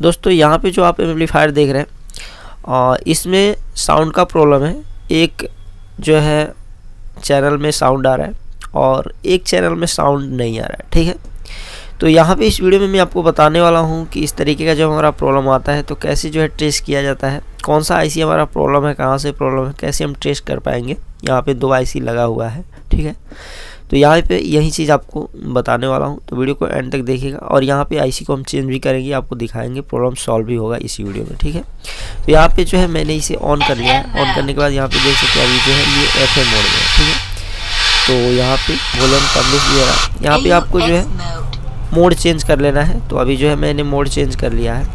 दोस्तों यहाँ पे जो आप एम्पलीफायर देख रहे हैं इसमें साउंड का प्रॉब्लम है। एक जो है चैनल में साउंड आ रहा है और एक चैनल में साउंड नहीं आ रहा है, ठीक है। तो यहाँ पे इस वीडियो में मैं आपको बताने वाला हूँ कि इस तरीके का जब हमारा प्रॉब्लम आता है तो कैसे जो है ट्रेस किया जाता है, कौन सा आईसी हमारा प्रॉब्लम है, कहाँ से प्रॉब्लम है, कैसे हम ट्रेस कर पाएंगे। यहाँ पे 2 आईसी लगा हुआ है, ठीक है। तो यहाँ पे यही चीज़ आपको बताने वाला हूँ, तो वीडियो को एंड तक देखिएगा। और यहाँ पे आईसी को हम चेंज भी करेंगे, आपको दिखाएंगे, प्रॉब्लम सॉल्व भी होगा इसी वीडियो में, ठीक है। तो यहाँ पे जो है मैंने इसे ऑन कर लिया है। ऑन करने के बाद यहाँ पे देख सकते हैं अभी जो है ये FM मोड में है, ठीक है। तो यहाँ पे वॉल्यूम पब्लिश भी है। यहाँ पे आपको जो है मोड चेंज कर लेना है। तो अभी जो है मैंने मोड चेंज कर लिया है,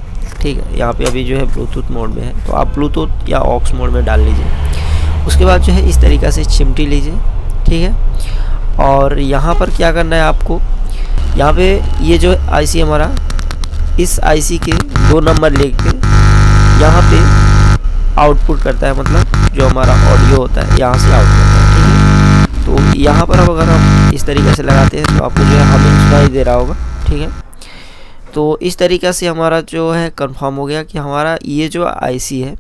ठीक है। यहाँ पे अभी जो है ब्लूटूथ मोड में है, तो आप ब्लूटूथ या ऑक्स मोड में डाल लीजिए। उसके बाद जो है इस तरीक़ा से चिमटी लीजिए, ठीक है। और यहाँ पर क्या करना है आपको, यहाँ पे ये जो आईसी हमारा, इस आईसी के 2 नंबर लेग पे यहाँ पे आउटपुट करता है, मतलब जो हमारा ऑडियो होता है यहाँ से आउट करता है, ठीक है। तो यहाँ पर अब अगर हम इस तरीके से लगाते हैं तो आपको जो है हमिंग सुनाई दे रहा होगा, ठीक है। तो इस तरीक़े से हमारा जो है कंफर्म हो गया कि हमारा ये जो आईसी है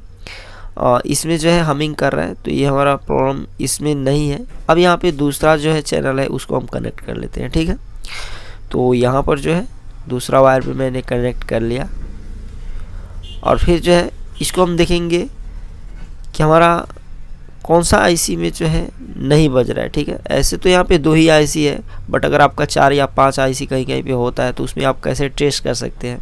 इसमें जो है हमिंग कर रहा है, तो ये हमारा प्रॉब्लम इसमें नहीं है। अब यहाँ पे दूसरा जो है चैनल है उसको हम कनेक्ट कर लेते हैं, ठीक है। तो यहाँ पर जो है दूसरा वायर पे मैंने कनेक्ट कर लिया और फिर जो है इसको हम देखेंगे कि हमारा कौन सा आईसी में जो है नहीं बज रहा है, ठीक है। ऐसे तो यहाँ पे 2 ही आईसी है, बट अगर आपका 4 या 5 आईसी कहीं कहीं पे होता है तो उसमें आप कैसे ट्रेस कर सकते हैं।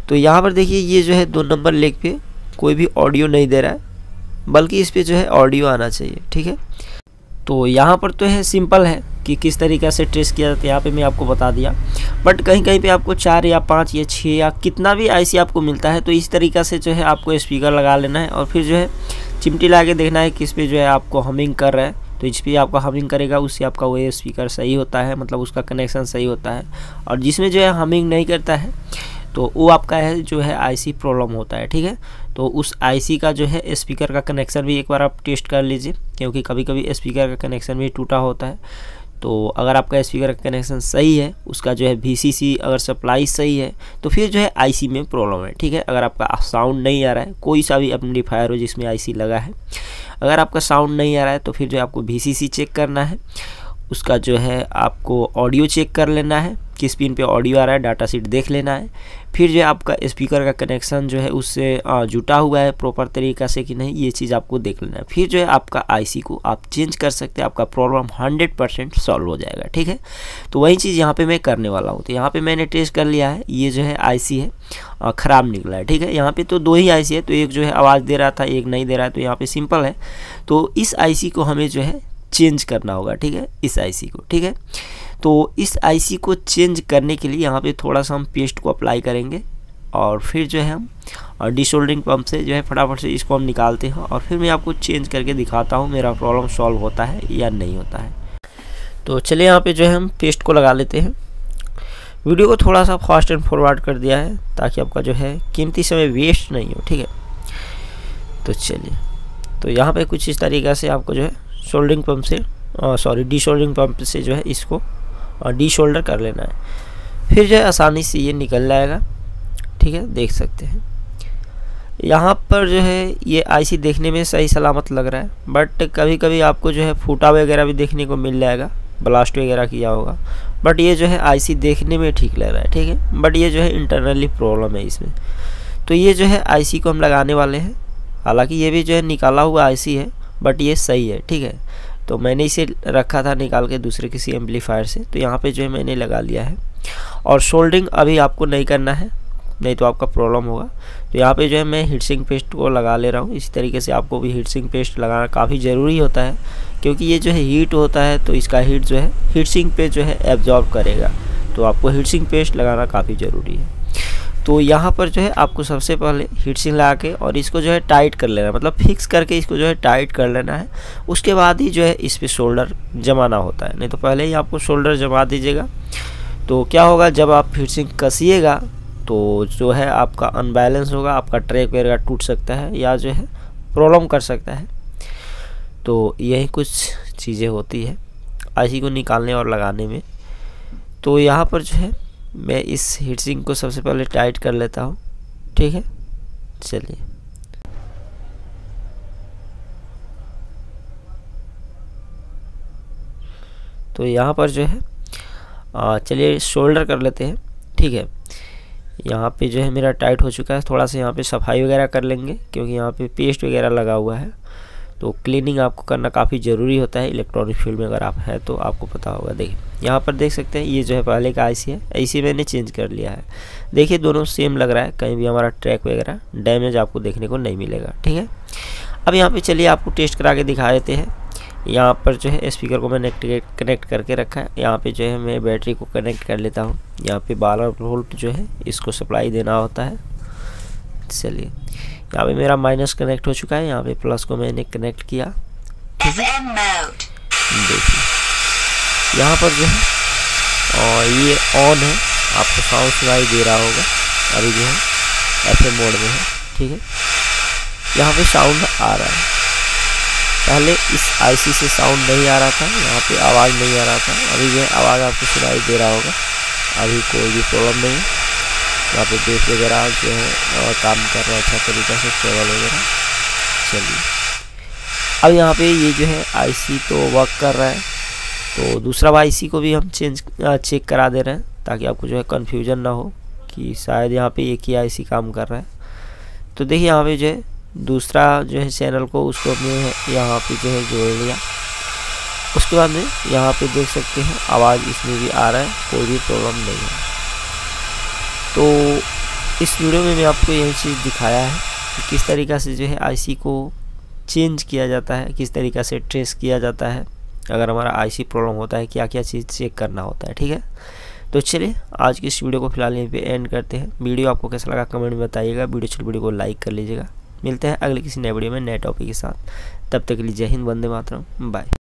तो यहाँ पर देखिए ये जो है 2 नंबर लेग पे कोई भी ऑडियो नहीं दे रहा है, बल्कि इस पे जो है ऑडियो आना चाहिए, ठीक है। तो यहाँ पर तो है सिंपल है कि किस तरीक़े से ट्रेस किया जाता है, यहाँ पे मैं आपको बता दिया। बट कहीं कहीं पे आपको 4 या 5 या 6 या कितना भी आईसी आपको मिलता है, तो इस तरीक़ा से जो है आपको स्पीकर लगा लेना है और फिर जो है चिमटी ला के देखना है किस पे जो है आपको हमिंग कर रहा है। तो इस पर आपका हमिंग करेगा, उससे आपका वो स्पीकर सही होता है, मतलब उसका कनेक्शन सही होता है। और जिसमें जो है हमिंग नहीं करता है तो वो आपका है जो है आईसी प्रॉब्लम होता है, ठीक है। तो उस आईसी का जो है स्पीकर का कनेक्शन भी एक बार आप टेस्ट कर लीजिए, क्योंकि कभी कभी स्पीकर का कनेक्शन भी टूटा होता है। तो अगर आपका स्पीकर का कनेक्शन सही है, उसका जो है VCC अगर सप्लाई सही है, तो फिर जो है आईसी में प्रॉब्लम है, ठीक है। अगर आपका साउंड नहीं आ रहा है, कोई सा भी एम्पलीफायर हो जिसमें आईसी लगा है, अगर आपका साउंड नहीं आ रहा है तो फिर जो है आपको VCC चेक करना है। उसका जो है आपको ऑडियो चेक कर लेना है, किस पिन पे ऑडियो आ रहा है, डाटा शीट देख लेना है। फिर जो है आपका स्पीकर का कनेक्शन जो है उससे जुटा हुआ है प्रॉपर तरीक़ा से कि नहीं, ये चीज़ आपको देख लेना है। फिर जो है आपका आईसी को आप चेंज कर सकते हैं, आपका प्रॉब्लम 100% सॉल्व हो जाएगा, ठीक है। तो वही चीज़ यहाँ पे मैं करने वाला हूँ। तो यहाँ पे मैंने टेस्ट कर लिया है, ये जो है आईसी है ख़राब निकला है, ठीक है। यहाँ पे तो 2 ही आईसी है, तो एक जो है आवाज़ दे रहा था, एक नहीं दे रहा है, तो यहाँ पे सिंपल है। तो इस आईसी को हमें जो है चेंज करना होगा, ठीक है, इस आईसी को, ठीक है। तो इस आईसी को चेंज करने के लिए यहाँ पे थोड़ा सा हम पेस्ट को अप्लाई करेंगे और फिर जो है हम डिसोल्डरिंग पंप से जो है फटाफट से इसको हम निकालते हैं और फिर मैं आपको चेंज करके दिखाता हूँ मेरा प्रॉब्लम सॉल्व होता है या नहीं होता है। तो चलिए यहाँ पे जो है हम पेस्ट को लगा लेते हैं। वीडियो को थोड़ा सा फास्ट एंड फॉरवर्ड कर दिया है ताकि आपका जो है कीमती समय वेस्ट नहीं हो, ठीक है। तो चलिए, तो यहाँ पे कुछ इस तरीक़े से आपको जो है सोल्डरिंग पंप से डिसोल्डरिंग पंप से जो है इसको डीशोल्डर कर लेना है। फिर जो है आसानी से ये निकल जाएगा, ठीक है, देख सकते हैं। यहाँ पर जो है ये आईसी देखने में सही सलामत लग रहा है, बट कभी कभी आपको जो है फूटा वगैरह भी देखने को मिल जाएगा, ब्लास्ट वगैरह किया होगा। बट ये जो है आईसी देखने में ठीक लग रहा है, ठीक है। बट ये जो है इंटरनली प्रॉब्लम है इसमें। तो ये जो है आईसी को हम लगाने वाले हैं। हालांकि ये भी जो है निकाला हुआ आईसी है, बट ये सही है, ठीक है। तो मैंने इसे रखा था निकाल के दूसरे किसी एम्पलीफायर से, तो यहाँ पे जो है मैंने लगा लिया है। और सोल्डरिंग अभी आपको नहीं करना है, नहीं तो आपका प्रॉब्लम होगा। तो यहाँ पे जो है मैं हीटसिंक पेस्ट को लगा ले रहा हूँ। इसी तरीके से आपको भी हीटसिंक पेस्ट लगाना काफ़ी ज़रूरी होता है, क्योंकि ये जो है हीट होता है तो इसका हीट जो है हीटसिंक पे जो है एब्जॉर्ब करेगा। तो आपको हीटसिंक पेस्ट लगाना काफ़ी ज़रूरी है। तो यहाँ पर जो है आपको सबसे पहले हीटसिंक लगा के और इसको जो है टाइट कर लेना है, मतलब फिक्स करके इसको जो है टाइट कर लेना है। उसके बाद ही जो है इस पर शोल्डर जमाना होता है, नहीं तो पहले ही आपको शोल्डर जमा दीजिएगा। तो क्या होगा, जब आप हीटसिंक कसिएगा तो जो है आपका अनबैलेंस होगा, आपका ट्रैक वगैरह टूट सकता है या जो है प्रॉब्लम कर सकता है। तो यही कुछ चीज़ें होती है आईसी को निकालने और लगाने में। तो यहाँ पर जो है मैं इस हीटसिंक को सबसे पहले टाइट कर लेता हूँ। ठीक है। चलिए तो यहाँ पर जो है चलिए शोल्डर कर लेते हैं। ठीक है, यहाँ पे जो है मेरा टाइट हो चुका है। थोड़ा सा यहाँ पे सफाई वगैरह कर लेंगे क्योंकि यहाँ पे पेस्ट वगैरह लगा हुआ है, तो क्लीनिंग आपको करना काफ़ी ज़रूरी होता है इलेक्ट्रॉनिक फील्ड में। अगर आप हैं तो आपको पता होगा। देखिए यहाँ पर देख सकते हैं ये जो है पहले का आईसी है, आईसी मैंने चेंज कर लिया है। देखिए दोनों सेम लग रहा है, कहीं भी हमारा ट्रैक वगैरह डैमेज आपको देखने को नहीं मिलेगा। ठीक है, अब यहाँ पे चलिए आपको टेस्ट करा के दिखा देते हैं। यहाँ पर जो है स्पीकर को मैंने कनेक्ट करके रखा है। यहाँ पे जो है मैं बैटरी को कनेक्ट कर लेता हूँ। यहाँ पे 12 वोल्ट जो है इसको सप्लाई देना होता है। चलिए यहाँ पे मेरा माइनस कनेक्ट हो चुका है, यहाँ पे प्लस को मैंने कनेक्ट किया। देखिए यहाँ पर जो है और ये ऑन है, आपको साउंड सुनाई दे रहा होगा। अभी जो है FM मोड में है। ठीक है, यहाँ पे साउंड आ रहा है। पहले इस आईसी से साउंड नहीं आ रहा था, यहाँ पे आवाज़ नहीं आ रहा था। अभी जो है आवाज़ आपको सुनाई दे रहा होगा। अभी कोई भी प्रॉब्लम नहीं है। यहाँ पे बेस वगैरह जो है काम कर रहा है अच्छा तरीक़ा से, केबल वगैरह। चलिए अब यहाँ पे ये जो है आईसी तो वर्क कर रहा है, तो दूसरा आईसी को भी हम चेक करा दे रहे हैं ताकि आपको जो है कन्फ्यूजन ना हो कि शायद यहाँ पे एक ही आईसी काम कर रहा है। तो देखिए यहाँ पे जो है दूसरा जो है चैनल को उसको हमने यहाँ पे जो है जोड़ लिया। उसके बाद में यहाँ पे देख सकते हैं आवाज़ इसमें भी आ रहा है, कोई भी प्रॉब्लम नहीं है। तो इस वीडियो में मैं आपको यही चीज़ दिखाया है कि किस तरीक़ा से जो है आईसी को चेंज किया जाता है, किस तरीक़ा से ट्रेस किया जाता है। अगर हमारा आईसी प्रॉब्लम होता है क्या क्या चीज़ चेक करना होता है। ठीक है, तो चलिए आज की इस वीडियो को फिलहाल यहीं पे एंड करते हैं। वीडियो आपको कैसा लगा कमेंट में बताइएगा। वीडियो को लाइक कर लीजिएगा। मिलते हैं अगले किसी नए वीडियो में नए टॉपिक के साथ। तब तक के लिए जय हिंद, वंदे मातरम, बाय।